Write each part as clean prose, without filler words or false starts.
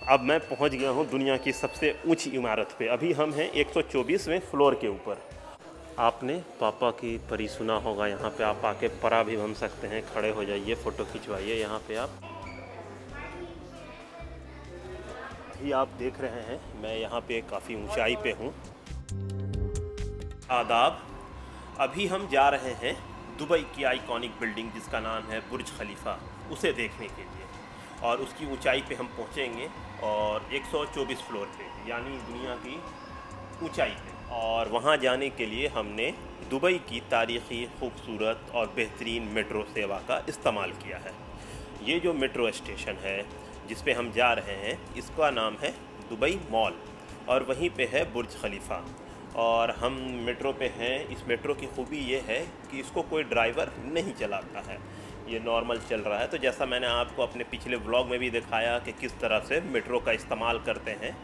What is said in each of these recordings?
अब मैं पहुंच गया हूं दुनिया की सबसे ऊंची इमारत पे। अभी हम हैं 124वें फ्लोर के ऊपर। आपने पापा की परी सुना होगा, यहाँ पे आप आके परा भी बन सकते हैं। खड़े हो जाइए, फ़ोटो खिंचवाइए यहाँ पे आप। अभी आप देख रहे हैं मैं यहाँ पे काफ़ी ऊंचाई पे हूँ। आदाब। अभी हम जा रहे हैं दुबई की आइकॉनिक बिल्डिंग जिसका नाम है बुर्ज खलीफा, उसे देखने के लिए। और उसकी ऊंचाई पे हम पहुँचेंगे और 124 फ्लोर पे, यानी दुनिया की ऊंचाई पे। और वहाँ जाने के लिए हमने दुबई की तारीख़ी खूबसूरत और बेहतरीन मेट्रो सेवा का इस्तेमाल किया है। ये जो मेट्रो स्टेशन है जिस पे हम जा रहे हैं, इसका नाम है दुबई मॉल और वहीं पे है बुर्ज खलीफा। और हम मेट्रो पे हैं। इस मेट्रो की खूबी ये है कि इसको कोई ड्राइवर नहीं चलाता है, ये नॉर्मल चल रहा है। तो जैसा मैंने आपको अपने पिछले व्लॉग में भी दिखाया कि किस तरह से मेट्रो का इस्तेमाल करते हैं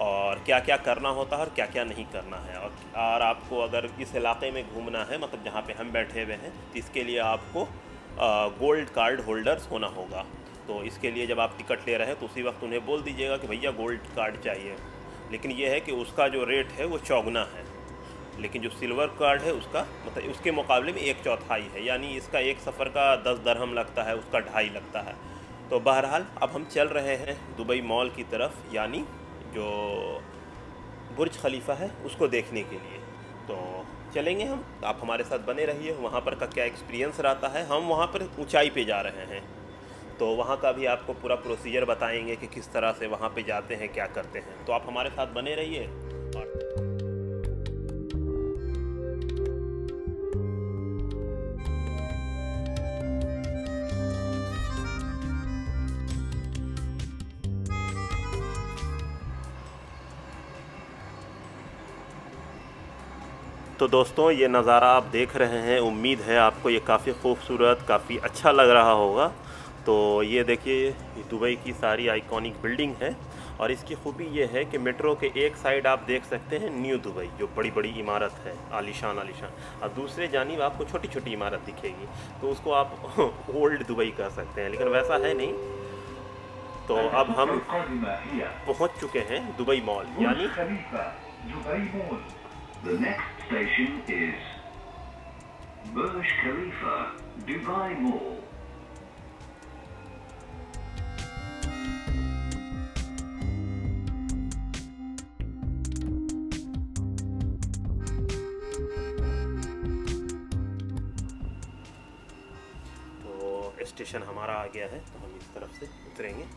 और क्या क्या करना होता है और क्या क्या नहीं करना है। और आपको अगर इस इलाके में घूमना है, मतलब जहाँ पे हम बैठे हुए हैं, तो इसके लिए आपको गोल्ड कार्ड होल्डर्स होना होगा। तो इसके लिए जब आप टिकट ले रहे हैं तो उसी वक्त उन्हें बोल दीजिएगा कि भैया गोल्ड कार्ड चाहिए। लेकिन ये है कि उसका जो रेट है वो चौगुना है, लेकिन जो सिल्वर कार्ड है उसका मतलब उसके मुकाबले में 1/4 है, यानी इसका एक सफ़र का 10 दरहम लगता है, उसका 2.5 लगता है। तो बहरहाल अब हम चल रहे हैं दुबई मॉल की तरफ, यानी जो बुर्ज खलीफा है उसको देखने के लिए। तो चलेंगे हम, आप हमारे साथ बने रहिए। वहाँ पर का क्या एक्सपीरियंस रहता है। हम वहाँ पर ऊंचाई पे जा रहे हैं तो वहाँ का भी आपको पूरा प्रोसीजर बताएंगे कि किस तरह से वहाँ पे जाते हैं, क्या करते हैं। तो आप हमारे साथ बने रहिए। तो दोस्तों, ये नज़ारा आप देख रहे हैं, उम्मीद है आपको ये काफ़ी खूबसूरत, काफ़ी अच्छा लग रहा होगा। तो ये देखिए, ये दुबई की सारी आइकॉनिक बिल्डिंग है और इसकी खूबी ये है कि मेट्रो के एक साइड आप देख सकते हैं न्यू दुबई, जो बड़ी बड़ी इमारत है, आलीशान आलीशान, और दूसरे जानिब आपको छोटी छोटी इमारत दिखेगी, तो उसको आप ओल्ड दुबई कह सकते हैं, लेकिन वैसा है नहीं। तो अब हम पहुंच चुके हैं दुबई मॉल, यानी The next station is Burj Khalifa, Dubai Mall. तो स्टेशन हमारा आ गया है, तो हम इस तरफ से उतरेंगे।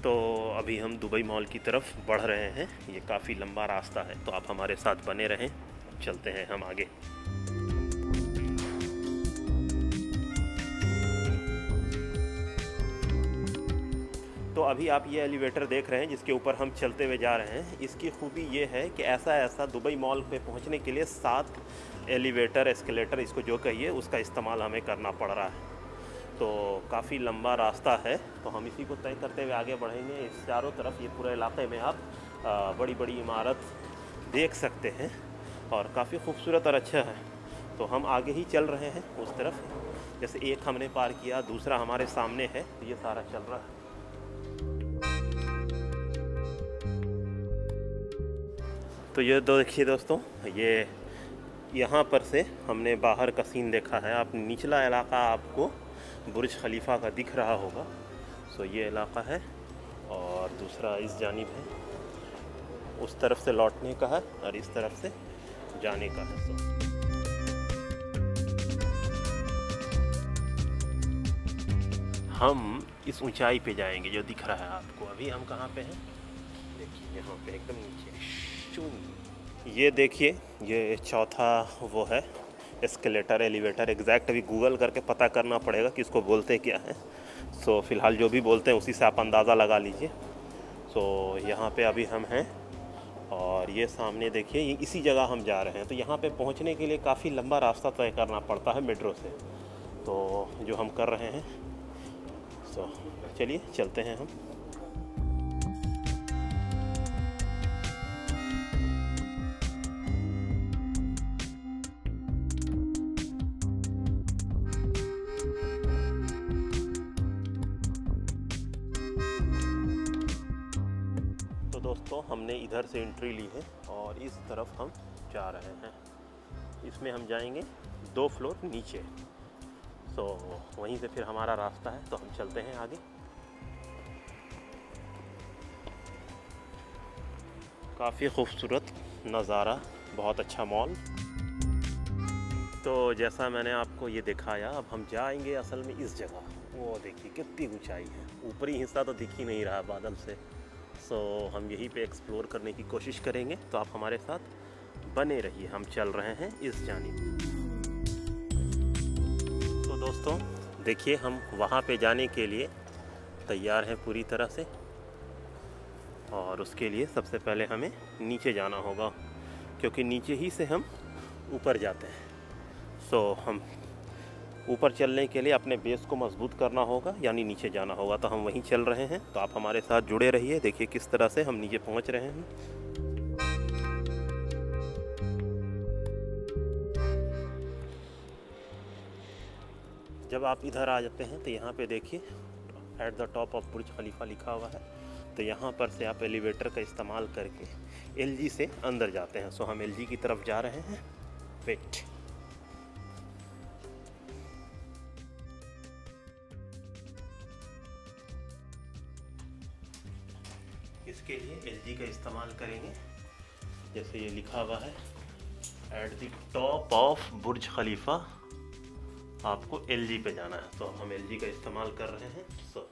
तो अभी हम दुबई मॉल की तरफ बढ़ रहे हैं। ये काफ़ी लंबा रास्ता है, तो आप हमारे साथ बने रहें। चलते हैं हम आगे। तो अभी आप ये एलिवेटर देख रहे हैं जिसके ऊपर हम चलते हुए जा रहे हैं। इसकी खूबी ये है कि ऐसा दुबई मॉल पे पहुंचने के लिए 7 एलिवेटर, एस्केलेटर, इसको जो कहिए, उसका इस्तेमाल हमें करना पड़ रहा है। तो काफ़ी लंबा रास्ता है, तो हम इसी को तय करते हुए आगे बढ़ेंगे। इस चारों तरफ, ये पूरे इलाके में आप बड़ी बड़ी इमारत देख सकते हैं और काफ़ी खूबसूरत और अच्छा है। तो हम आगे ही चल रहे हैं उस तरफ। जैसे एक हमने पार किया, दूसरा हमारे सामने है, तो ये सारा चल रहा है। तो ये देखिए दोस्तों, ये यहाँ पर से हमने बाहर का सीन देखा है। आप निचला इलाका आपको बुर्ज खलीफा का दिख रहा होगा। सो ये इलाका है और दूसरा इस जानिब है, उस तरफ से लौटने का है और इस तरफ से जाने का है। हम इस ऊंचाई पे जाएंगे जो दिख रहा है आपको। अभी हम कहाँ पे हैं? देखिए यहाँ पे एकदम नीचे। ये देखिए, ये चौथा वो है एस्केलेटर, एलिवेटर। एग्जैक्ट अभी गूगल करके पता करना पड़ेगा कि इसको बोलते क्या है। सो फ़िलहाल जो भी बोलते हैं उसी से आप अंदाज़ा लगा लीजिए। सो यहाँ पे अभी हम हैं और ये सामने देखिए, ये इसी जगह हम जा रहे हैं। तो यहाँ पे पहुँचने के लिए काफ़ी लंबा रास्ता तय करना पड़ता है मेट्रो से, तो जो हम कर रहे हैं। सो चलिए चलते हैं हम। दोस्तों हमने इधर से एंट्री ली है और इस तरफ हम जा रहे हैं। इसमें हम जाएंगे 2 फ्लोर नीचे। तो वहीं से फिर हमारा रास्ता है, तो हम चलते हैं आगे। काफ़ी खूबसूरत नज़ारा, बहुत अच्छा मॉल। तो जैसा मैंने आपको ये दिखाया, अब हम जाएंगे असल में इस जगह। वो देखिए कितनी ऊंचाई है, ऊपरी हिस्सा तो दिख ही नहीं रहा बादल से। सो हम यहीं पे एक्सप्लोर करने की कोशिश करेंगे, तो आप हमारे साथ बने रहिए। हम चल रहे हैं इस जानिब। तो दोस्तों देखिए, हम वहाँ पे जाने के लिए तैयार हैं पूरी तरह से। और उसके लिए सबसे पहले हमें नीचे जाना होगा, क्योंकि नीचे ही से हम ऊपर जाते हैं। सो हम ऊपर चलने के लिए अपने बेस को मजबूत करना होगा, यानी नीचे जाना होगा। तो हम वहीं चल रहे हैं, तो आप हमारे साथ जुड़े रहिए। देखिए किस तरह से हम नीचे पहुंच रहे हैं। जब आप इधर आ जाते हैं तो यहाँ पे देखिए एट द टॉप ऑफ बुर्ज खलीफा लिखा हुआ है। तो यहाँ पर से आप एलिवेटर का इस्तेमाल करके एलजी से अंदर जाते हैं। सो हम एलजी की तरफ जा रहे हैं। वेट, इसके लिए एलजी का इस्तेमाल करेंगे। जैसे ये लिखा हुआ है एट द टॉप ऑफ बुर्ज खलीफा, आपको एलजी पे जाना है। तो हम एलजी का इस्तेमाल कर रहे हैं। सो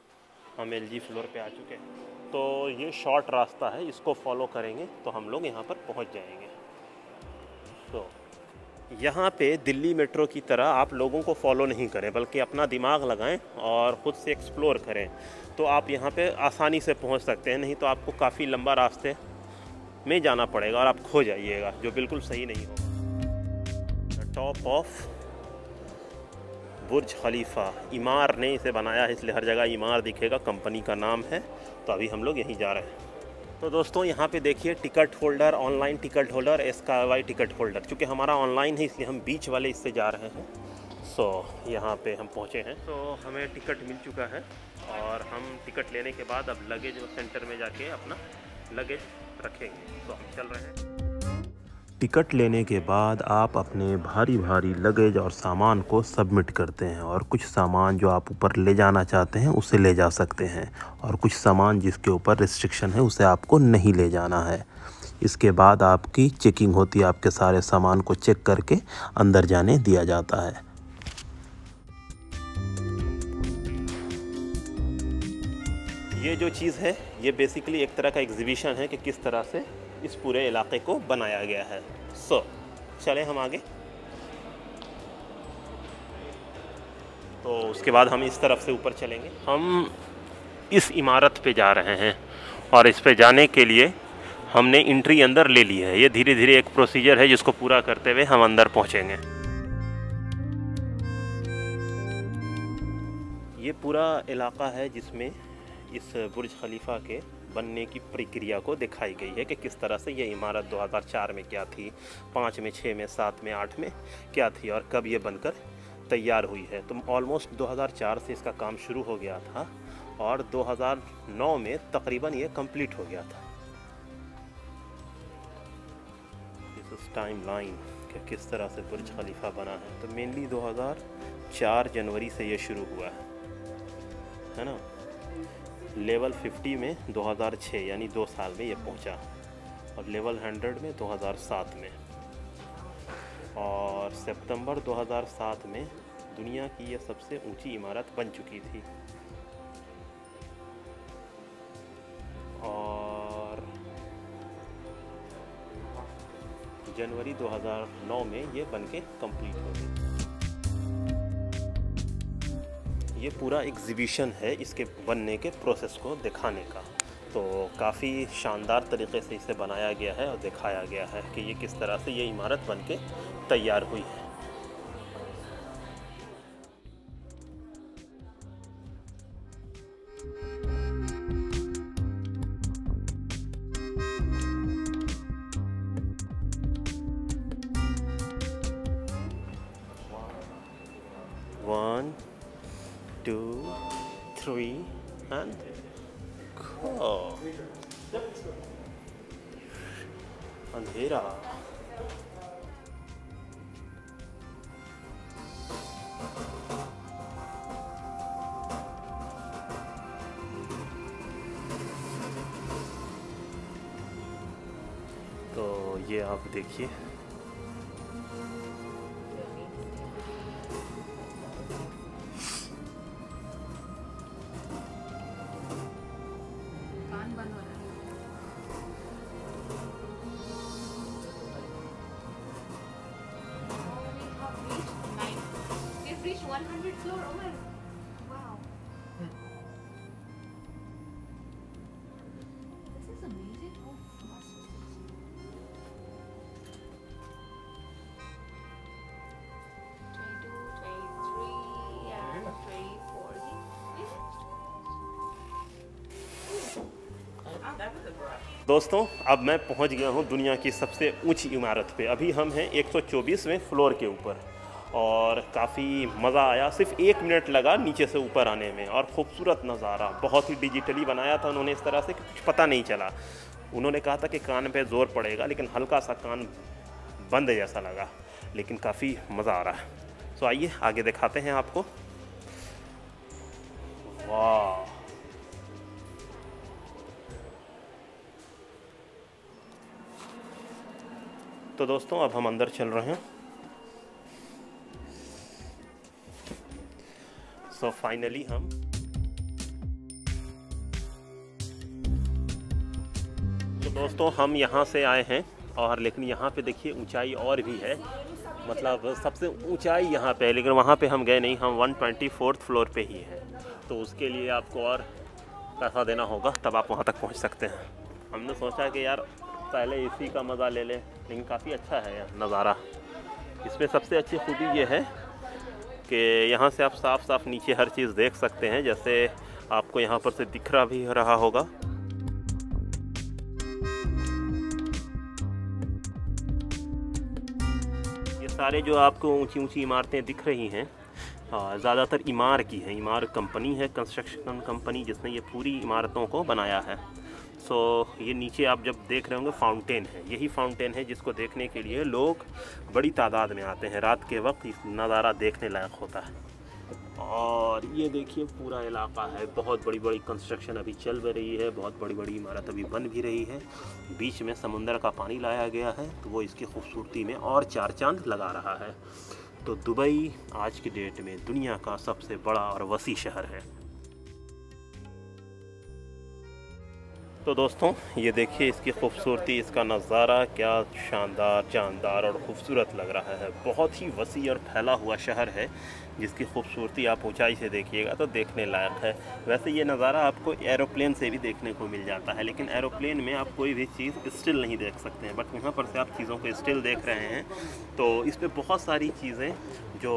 हम एलजी फ्लोर पे आ चुके हैं। तो ये शॉर्ट रास्ता है, इसको फॉलो करेंगे तो हम लोग यहाँ पर पहुँच जाएंगे। तो यहाँ पे दिल्ली मेट्रो की तरह आप लोगों को फॉलो नहीं करें, बल्कि अपना दिमाग लगाएं और ख़ुद से एक्सप्लोर करें, तो आप यहाँ पे आसानी से पहुँच सकते हैं। नहीं तो आपको काफ़ी लंबा रास्ते में जाना पड़ेगा और आप खो जाइएगा, जो बिल्कुल सही नहीं होगा। टॉप ऑफ बुर्ज खलीफा, इमार ने इसे बनाया है, इसलिए हर जगह इमार दिखेगा, कंपनी का नाम है। तो अभी हम लोग यहीं जा रहे हैं। तो दोस्तों यहाँ पे देखिए ticket holder, online ticket holder, SKY ticket holder. चूँकि हमारा ऑनलाइन है इसलिए हम बीच वाले इससे जा रहे हैं। सो यहाँ पे हम पहुँचे हैं। तो हमें टिकट मिल चुका है और हम टिकट लेने के बाद अब लगेज सेंटर में जाके अपना लगेज रखेंगे। तो हम चल रहे हैं। टिकट लेने के बाद आप अपने भारी भारी लगेज और सामान को सबमिट करते हैं, और कुछ सामान जो आप ऊपर ले जाना चाहते हैं उसे ले जा सकते हैं, और कुछ सामान जिसके ऊपर रिस्ट्रिक्शन है उसे आपको नहीं ले जाना है। इसके बाद आपकी चेकिंग होती है, आपके सारे सामान को चेक करके अंदर जाने दिया जाता है। ये जो चीज़ है ये बेसिकली एक तरह का एग्जीबिशन है कि किस तरह से इस पूरे इलाके को बनाया गया है। सो चलें हम आगे। तो उसके बाद हम इस तरफ से ऊपर चलेंगे। हम इस इमारत पे जा रहे हैं और इस पे जाने के लिए हमने एंट्री अंदर ले ली है। ये धीरे धीरे एक प्रोसीजर है जिसको पूरा करते हुए हम अंदर पहुंचेंगे। ये पूरा इलाका है जिसमें इस बुर्ज खलीफा के बनने की प्रक्रिया को दिखाई गई है कि किस तरह से ये इमारत 2004 में क्या थी, 5 में, 6 में, 7 में, 8 में क्या थी और कब ये बनकर तैयार हुई है। तो ऑलमोस्ट 2004 से इसका काम शुरू हो गया था और 2009 में तकरीबन ये कंप्लीट हो गया था। इस टाइम लाइन कि किस तरह से बुर्ज खलीफा बना है, तो मेनली 2004 जनवरी से ये शुरू हुआ है ना। लेवल 50 में 2006 यानी 2 साल में ये पहुंचा, और लेवल 100 में 2007 में, और सितंबर 2007 में दुनिया की ये सबसे ऊंची इमारत बन चुकी थी। और जनवरी 2009 में ये बनके कंप्लीट हो गई। ये पूरा एग्जीबिशन है इसके बनने के प्रोसेस को दिखाने का। तो काफ़ी शानदार तरीके से इसे बनाया गया है और दिखाया गया है कि ये किस तरह से ये इमारत बनके तैयार हुई है। One, 2, 3 and go. अंधेरा। तो ये आप देखिए, Reach 100 floor. Oh my! Wow. This is amazing. How fast is this? 22, 23, yeah, 24. दोस्तों अब मैं पहुंच गया हूं दुनिया की सबसे ऊंची इमारत पे। अभी हम हैं 124वें फ्लोर के ऊपर और काफ़ी मज़ा आया। सिर्फ 1 मिनट लगा नीचे से ऊपर आने में और ख़ूबसूरत नज़ारा। बहुत ही डिजिटली बनाया था उन्होंने इस तरह से कि कुछ पता नहीं चला। उन्होंने कहा था कि कान पे ज़ोर पड़ेगा, लेकिन हल्का सा कान बंद जैसा लगा, लेकिन काफ़ी मज़ा आ रहा है। तो आइए आगे दिखाते हैं आपको। वाह, तो दोस्तों अब हम अंदर चल रहे हैं। सो फाइनली हम दोस्तों हम यहाँ से आए हैं और लेकिन यहाँ पे देखिए ऊंचाई और भी है, मतलब सबसे ऊंचाई यहाँ पे है, लेकिन वहाँ पे हम गए नहीं। हम 124th फ्लोर पे ही हैं, तो उसके लिए आपको और पैसा देना होगा तब आप वहाँ तक पहुँच सकते हैं। हमने सोचा कि यार पहले इसी का मज़ा ले लें, लेकिन काफ़ी अच्छा है यार नज़ारा। इसमें सबसे अच्छी खूबी ये है कि यहाँ से आप साफ साफ नीचे हर चीज़ देख सकते हैं, जैसे आपको यहाँ पर से दिख रहा भी रहा होगा। ये सारे जो आपको ऊंची ऊंची इमारतें दिख रही हैं ज़्यादातर इमार की हैं। इमार कंपनी है, कंस्ट्रक्शन कंपनी, जिसने ये पूरी इमारतों को बनाया है। सो ये नीचे आप जब देख रहे होंगे फाउंटेन है, यही फाउंटेन है जिसको देखने के लिए लोग बड़ी तादाद में आते हैं। रात के वक्त नज़ारा देखने लायक होता है। और ये देखिए पूरा इलाका है, बहुत बड़ी बड़ी कंस्ट्रक्शन अभी चल भी रही है, बहुत बड़ी बड़ी इमारत अभी बन भी रही है। बीच में समुंदर का पानी लाया गया है, तो वो इसकी खूबसूरती में और चार चांद लगा रहा है। तो दुबई आज की डेट में दुनिया का सबसे बड़ा और वसी शहर है। तो दोस्तों ये देखिए इसकी खूबसूरती, इसका नज़ारा क्या शानदार, जानदार और ख़ूबसूरत लग रहा है। बहुत ही वसी और फैला हुआ शहर है, जिसकी खूबसूरती आप ऊंचाई से देखिएगा तो देखने लायक है। वैसे ये नज़ारा आपको एरोप्लेन से भी देखने को मिल जाता है, लेकिन एरोप्लेन में आप कोई भी चीज़ स्टिल नहीं देख सकते हैं, बट यहाँ पर से आप चीज़ों को स्टिल देख रहे हैं। तो इसमें बहुत सारी चीज़ें जो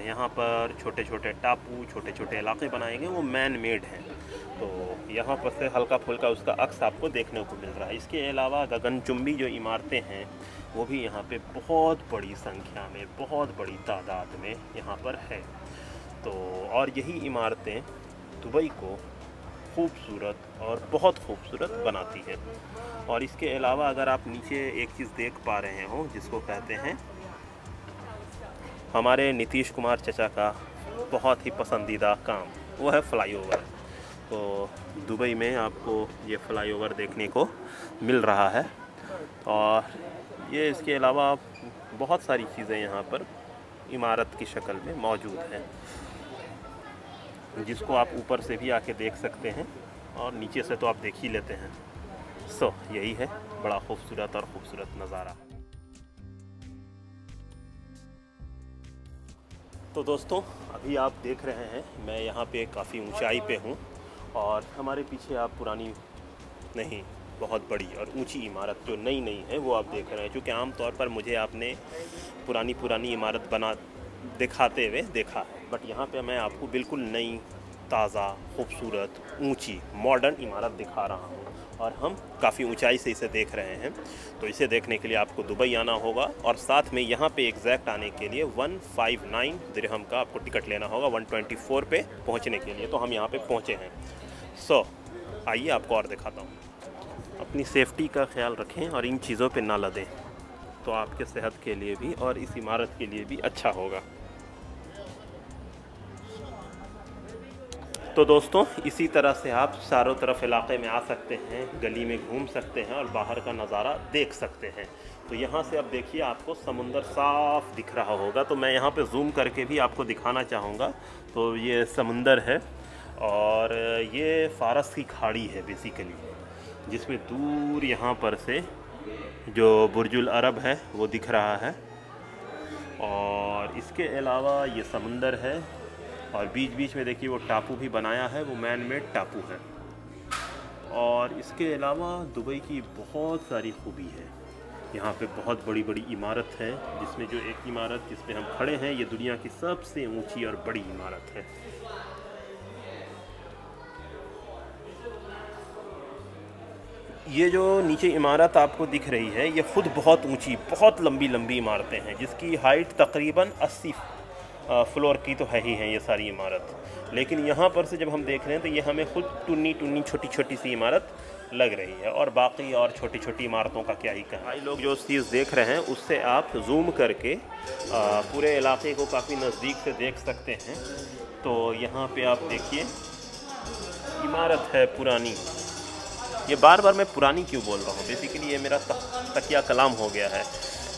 यहाँ पर छोटे छोटे टापू, छोटे छोटे इलाके बनाए गए, वो मैन मेड हैं। तो यहाँ पर से हल्का फुल्का उसका अक्स आपको देखने को मिल रहा है। इसके अलावा गगनचुंबी जो इमारतें हैं वो भी यहाँ पे बहुत बड़ी संख्या में, बहुत बड़ी तादाद में यहाँ पर है। तो और यही इमारतें दुबई को खूबसूरत और बहुत खूबसूरत बनाती हैं। और इसके अलावा अगर आप नीचे एक चीज़ देख पा रहे हो जिसको कहते हैं हमारे नीतीश कुमार चचा का बहुत ही पसंदीदा काम, वो है फ्लाईओवर। तो दुबई में आपको ये फ्लाईओवर देखने को मिल रहा है। और ये इसके अलावा बहुत सारी चीज़ें यहाँ पर इमारत की शक्ल में मौजूद हैं, जिसको आप ऊपर से भी आके देख सकते हैं और नीचे से तो आप देख ही लेते हैं। सो यही है बड़ा खूबसूरत और ख़ूबसूरत नज़ारा। तो दोस्तों अभी आप देख रहे हैं मैं यहाँ पे काफ़ी ऊंचाई पे हूँ और हमारे पीछे आप पुरानी नहीं बहुत बड़ी और ऊंची इमारत जो नई नई है वो आप देख रहे हैं। क्योंकि आमतौर पर मुझे आपने पुरानी इमारत बना दिखाते हुए देखा है, बट यहाँ पे मैं आपको बिल्कुल नई, ताज़ा, खूबसूरत, ऊंची, मॉडर्न इमारत दिखा रहा हूँ और हम काफ़ी ऊंचाई से इसे देख रहे हैं। तो इसे देखने के लिए आपको दुबई आना होगा और साथ में यहाँ पे एग्जैक्ट आने के लिए 159 दिरहम का आपको टिकट लेना होगा 124 पे पहुँचने के लिए। तो हम यहाँ पे पहुँचे हैं। सो आइए आपको और दिखाता हूँ। अपनी सेफ्टी का ख्याल रखें और इन चीज़ों पे ना लदें, तो आपके सेहत के लिए भी और इस इमारत के लिए भी अच्छा होगा। तो दोस्तों, इसी तरह से आप चारों तरफ इलाके में आ सकते हैं, गली में घूम सकते हैं और बाहर का नज़ारा देख सकते हैं। तो यहाँ से अब देखिए आपको समुंदर साफ दिख रहा होगा। तो मैं यहाँ पे जूम करके भी आपको दिखाना चाहूँगा। तो ये समुंदर है और ये फ़ारस की खाड़ी है बेसिकली, जिसमें दूर यहाँ पर से जो बुर्जुल अरब है वो दिख रहा है। और इसके अलावा ये समुंदर है और बीच बीच में देखिए वो टापू भी बनाया है, वो मैन मेड टापू है। और इसके अलावा दुबई की बहुत सारी खूबी है। यहाँ पे बहुत बड़ी बड़ी इमारत है, जिसमें जो एक इमारत जिस पे हम खड़े हैं ये दुनिया की सबसे ऊंची और बड़ी इमारत है। ये जो नीचे इमारत आपको दिख रही है ये ख़ुद बहुत ऊंची, बहुत लंबी लंबी इमारतें हैं, जिसकी हाइट तकरीबन 80 फ्लोर की तो है ही है ये सारी इमारत। लेकिन यहाँ पर से जब हम देख रहे हैं तो ये हमें खुद टुन्नी टुन्नी छोटी छोटी सी इमारत लग रही है। और बाकी और छोटी छोटी इमारतों का क्या ही कहना। भाई लोग जो चीज़ देख रहे हैं उससे आप जूम करके पूरे इलाके को काफ़ी नज़दीक से देख सकते हैं। तो यहाँ पे आप देखिए इमारत है पुरानी। ये बार बार मैं पुरानी क्यों बोल रहा हूँ, बेसिकली ये मेरा तकिया कलाम हो गया है।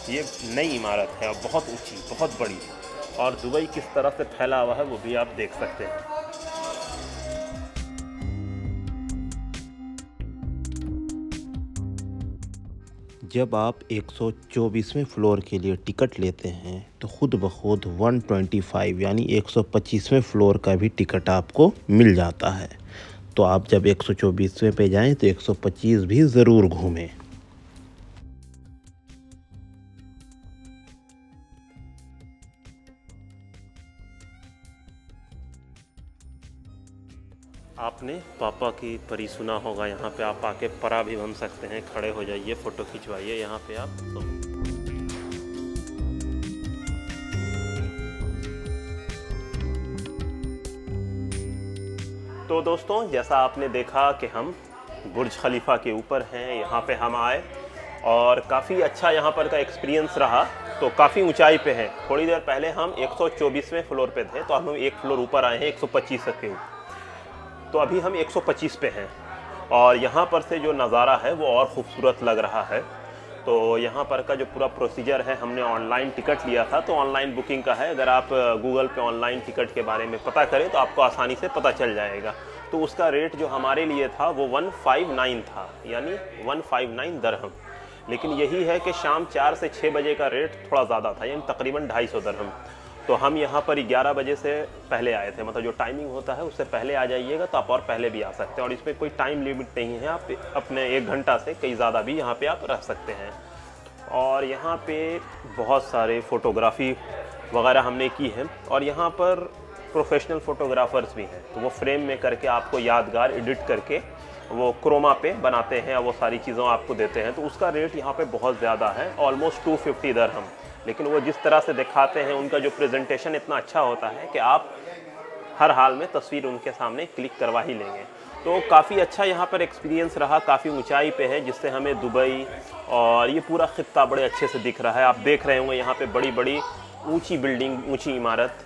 ये नई इमारत है और बहुत ऊँची, बहुत बड़ी, और दुबई किस तरह से फैला हुआ है वो भी आप देख सकते हैं। जब आप 124वें फ्लोर के लिए टिकट लेते हैं तो खुद ब खुद 125 यानी 125वें फ्लोर का भी टिकट आपको मिल जाता है। तो आप जब 124वें पे जाएं तो 125 भी ज़रूर घूमें। आपने पापा की परी सुना होगा, यहाँ पे आप आके परा भी बन सकते हैं। खड़े हो जाइए, फ़ोटो खिंचवाइए यहाँ पे आप। तो दोस्तों, जैसा आपने देखा कि हम बुर्ज खलीफा के ऊपर हैं, यहाँ पे हम आए और काफ़ी अच्छा यहाँ पर का एक्सपीरियंस रहा। तो काफ़ी ऊंचाई पे है। थोड़ी देर पहले हम 124वें फ्लोर पे थे, तो हम एक फ्लोर ऊपर आए हैं 125 के ऊपर। तो अभी हम 125 पे हैं और यहाँ पर से जो नज़ारा है वो और ख़ूबसूरत लग रहा है। तो यहाँ पर का जो पूरा प्रोसीजर है, हमने ऑनलाइन टिकट लिया था, तो ऑनलाइन बुकिंग का है। अगर आप गूगल पे ऑनलाइन टिकट के बारे में पता करें तो आपको आसानी से पता चल जाएगा। तो उसका रेट जो हमारे लिए था वो 159 था, यानी 159 दरहम। लेकिन यही है कि शाम 4 से 6 बजे का रेट थोड़ा ज़्यादा था, यानी तकरीबन 250 दरहम। तो हम यहाँ पर 11 बजे से पहले आए थे, मतलब जो टाइमिंग होता है उससे पहले आ जाइएगा तो आप और पहले भी आ सकते हैं। और इसमें कोई टाइम लिमिट नहीं है, आप अपने 1 घंटा से कई ज़्यादा भी यहाँ पे आप रह सकते हैं। और यहाँ पे बहुत सारे फ़ोटोग्राफ़ी वगैरह हमने की है और यहाँ पर प्रोफेशनल फ़ोटोग्राफ़र्स भी हैं, तो वो फ्रेम में करके आपको यादगार एडिट करके वो क्रोमा पे बनाते हैं और वो सारी चीज़ों आपको देते हैं। तो उसका रेट यहाँ पे बहुत ज़्यादा है, ऑलमोस्ट 250 दरहम। लेकिन वो जिस तरह से दिखाते हैं, उनका जो प्रेजेंटेशन इतना अच्छा होता है कि आप हर हाल में तस्वीर उनके सामने क्लिक करवा ही लेंगे। तो काफ़ी अच्छा यहाँ पर एक्सपीरियंस रहा। काफ़ी ऊंचाई पे है, जिससे हमें दुबई और ये पूरा खित्ता बड़े अच्छे से दिख रहा है। आप देख रहे होंगे यहाँ पे बड़ी बड़ी ऊंची बिल्डिंग, ऊंची इमारत।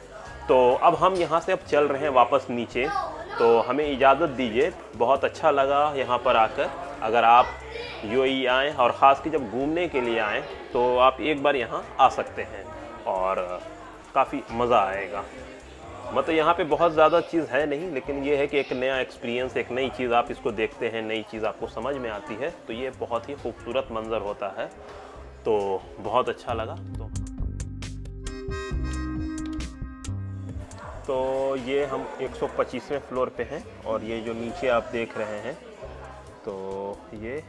तो अब हम यहाँ से अब चल रहे हैं वापस नीचे, तो हमें इजाज़त दीजिए। बहुत अच्छा लगा यहाँ पर आकर। अगर आप यूएई आएँ और ख़ास कि जब घूमने के लिए आएँ तो आप एक बार यहाँ आ सकते हैं और काफ़ी मज़ा आएगा। मतलब यहाँ पे बहुत ज़्यादा चीज़ है नहीं, लेकिन ये है कि एक नया एक्सपीरियंस, एक नई चीज़ आप इसको देखते हैं, नई चीज़ आपको समझ में आती है, तो ये बहुत ही खूबसूरत मंज़र होता है। तो बहुत अच्छा लगा। तो ये हम 125वें फ्लोर पे हैं और ये जो नीचे आप देख रहे हैं तो ये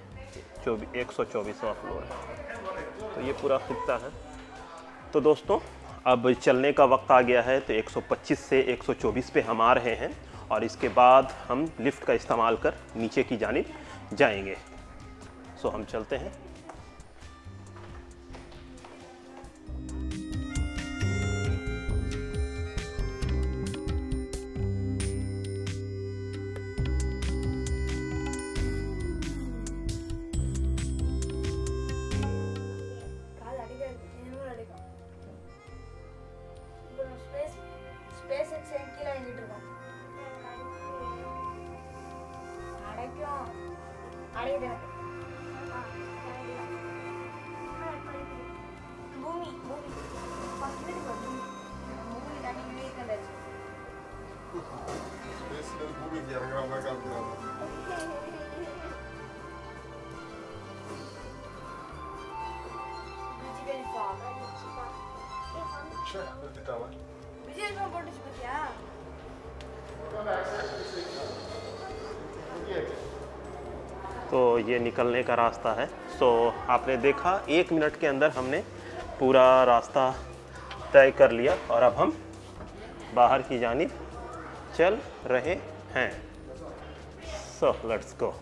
124वां फ्लोर है। तो ये पूरा खित्ता है। तो दोस्तों, अब चलने का वक्त आ गया है। तो 125 से 124 पे हम आ रहे हैं और इसके बाद हम लिफ्ट का इस्तेमाल कर नीचे की जानिब जाएंगे। सो हम चलते हैं। तो ये निकलने का रास्ता है। सो आपने देखा 1 मिनट के अंदर हमने पूरा रास्ता तय कर लिया और अब हम बाहर की जानिब चल रहे हैं। So let's go.